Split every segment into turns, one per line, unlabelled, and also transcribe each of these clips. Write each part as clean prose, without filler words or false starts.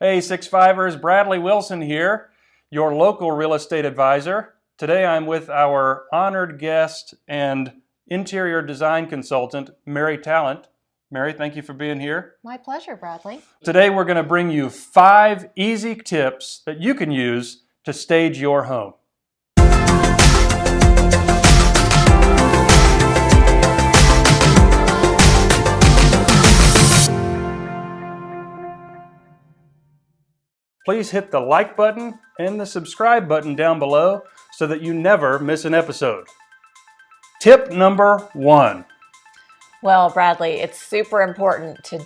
Hey, 6-5ers, Bradley Wilson here, your local real estate advisor. Today I'm with our honored guest and interior design consultant, Mary TALLANT. Mary, thank you for being here.
My pleasure, Bradley.
Today we're going to bring you 5 easy tips that you can use to stage your home. Please hit the like button and the subscribe button down below so that you never miss an episode. Tip number 1.
Well, Bradley, it's super important to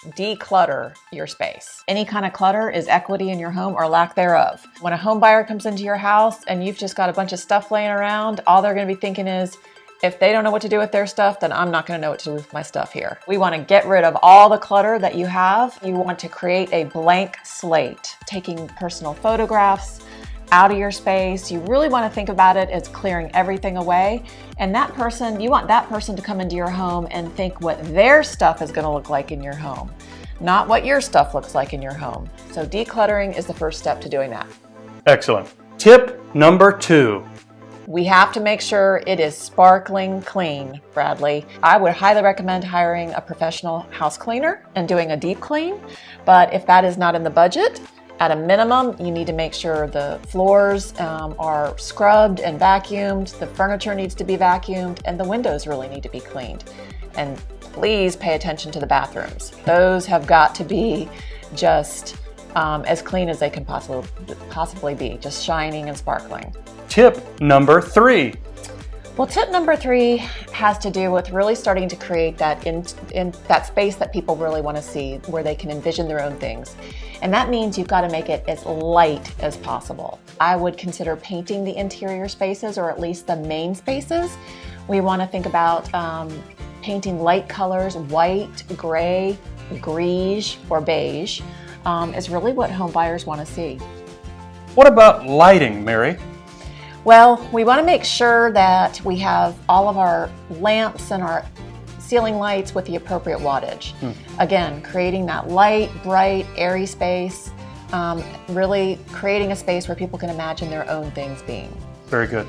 declutter your space. Any kind of clutter is equity in your home or lack thereof. When a home buyer comes into your house and you've just got a bunch of stuff laying around, all they're going to be thinking is, if they don't know what to do with their stuff, then I'm not going to know what to do with my stuff here. We want to get rid of all the clutter that you have. You want to create a blank slate, taking personal photographs out of your space. You really want to think about it as clearing everything away. And that person, you want that person to come into your home and think what their stuff is going to look like in your home, not what your stuff looks like in your home. So decluttering is the first step to doing that.
Excellent. Tip number 2.
We have to make sure it is sparkling clean, Bradley. I would highly recommend hiring a professional house cleaner and doing a deep clean. But if that is not in the budget, at a minimum, you need to make sure the floors are scrubbed and vacuumed, the furniture needs to be vacuumed, and the windows really need to be cleaned. And please pay attention to the bathrooms. Those have got to be just as clean as they can possibly be, just shining and sparkling.
Tip number 3.
Well, tip number 3 has to do with really starting to create that in that space that people really want to see, where they can envision their own things. And that means you've got to make it as light as possible. I would consider painting the interior spaces, or at least the main spaces. We want to think about painting light colors, white, gray, greige, or beige, is really what home buyers want to see.
What about lighting, Mary?
Well, we want to make sure that we have all of our lamps and our ceiling lights with the appropriate wattage. Again, creating that light, bright, airy space, really creating a space where people can imagine their own things being.
Very good.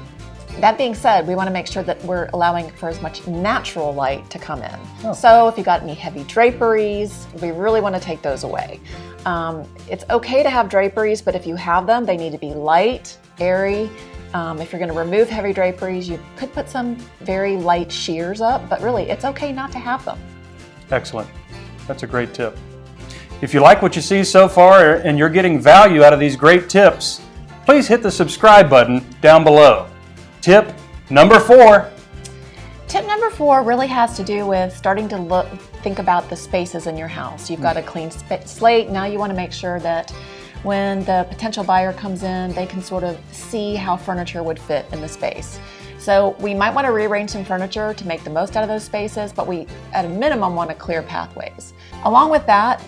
That being said, we want to make sure that we're allowing for as much natural light to come in. So if you got any heavy draperies, we really want to take those away. It's okay to have draperies, but if you have them, they need to be light, airy. If you're going to remove heavy draperies, you could put some very light sheers up, but really it's okay not to have them.
Excellent. That's a great tip. If you like what you see so far and you're getting value out of these great tips, please hit the subscribe button down below. Tip number 4.
Tip number 4 really has to do with starting to think about the spaces in your house. You've got a clean slate. Now you want to make sure that when the potential buyer comes in, they can sort of see how furniture would fit in the space. So we might want to rearrange some furniture to make the most out of those spaces, but we, at a minimum, want to clear pathways. Along with that,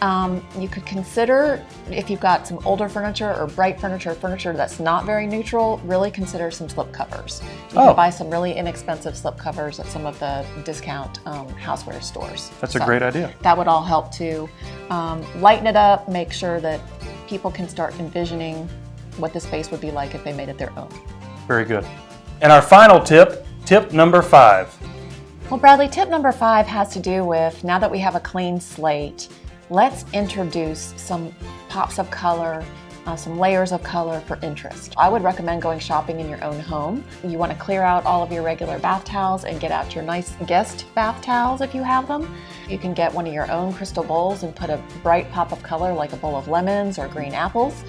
you could consider, if you've got some older furniture or bright furniture that's not very neutral, really consider some slip covers. You can buy some really inexpensive slip covers at some of the discount houseware stores.
That's a great idea.
That would all help to lighten it up, make sure that people can start envisioning what the space would be like if they made it their own.
Very good. And our final tip, tip number 5.
Well, Bradley, tip number 5 has to do with, now that we have a clean slate, let's introduce some pops of color, some layers of color for interest. I would recommend going shopping in your own home. You want to clear out all of your regular bath towels and get out your nice guest bath towels if you have them. You can get one of your own crystal bowls and put a bright pop of color, like a bowl of lemons or green apples.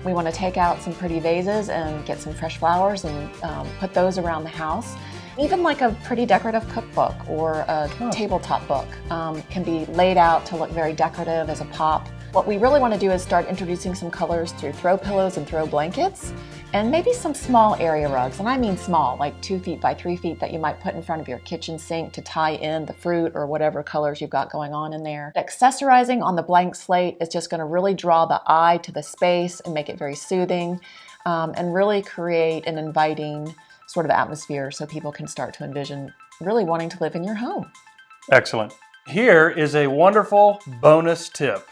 We want to take out some pretty vases and get some fresh flowers and put those around the house. Even like a pretty decorative cookbook or a tabletop book can be laid out to look very decorative as a pop. What we really want to do is start introducing some colors through throw pillows and throw blankets, and maybe some small area rugs. And I mean small, like 2 feet by 3 feet, that you might put in front of your kitchen sink to tie in the fruit or whatever colors you've got going on in there. Accessorizing on the blank slate is just going to really draw the eye to the space and make it very soothing, and really create an inviting sort of atmosphere so people can start to envision really wanting to live in your home.
Excellent. Here is a wonderful bonus tip.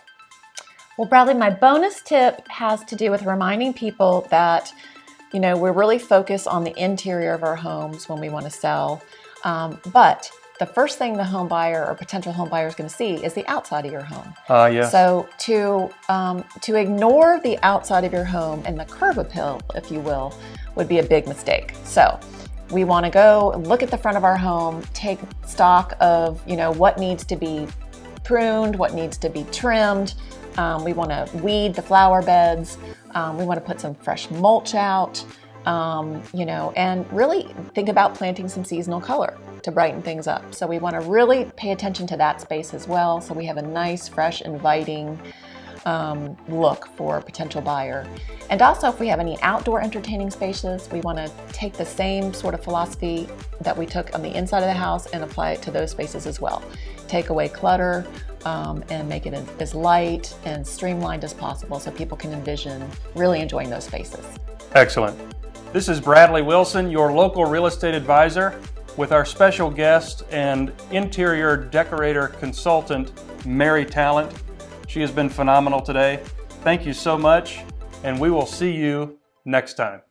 Well, Bradley, my bonus tip has to do with reminding people that, we're really focused on the interior of our homes when we want to sell. But the first thing the home buyer or potential home buyer is going to see is the outside of your home.
Yes.
So to ignore the outside of your home and the curb appeal, if you will, would be a big mistake. So we want to go look at the front of our home, take stock of what needs to be pruned, what needs to be trimmed. We want to weed the flower beds. We want to put some fresh mulch out, and really think about planting some seasonal color to brighten things up. So we want to really pay attention to that space as well, so we have a nice, fresh, inviting look for a potential buyer. And also, if we have any outdoor entertaining spaces, we want to take the same sort of philosophy that we took on the inside of the house and apply it to those spaces as well. Take away clutter and make it as light and streamlined as possible so people can envision really enjoying those spaces.
Excellent. This is Bradley Wilson, your local real estate advisor, with our special guest and interior decorator consultant, Mary Tallant. She has been phenomenal today. Thank you so much, and we will see you next time.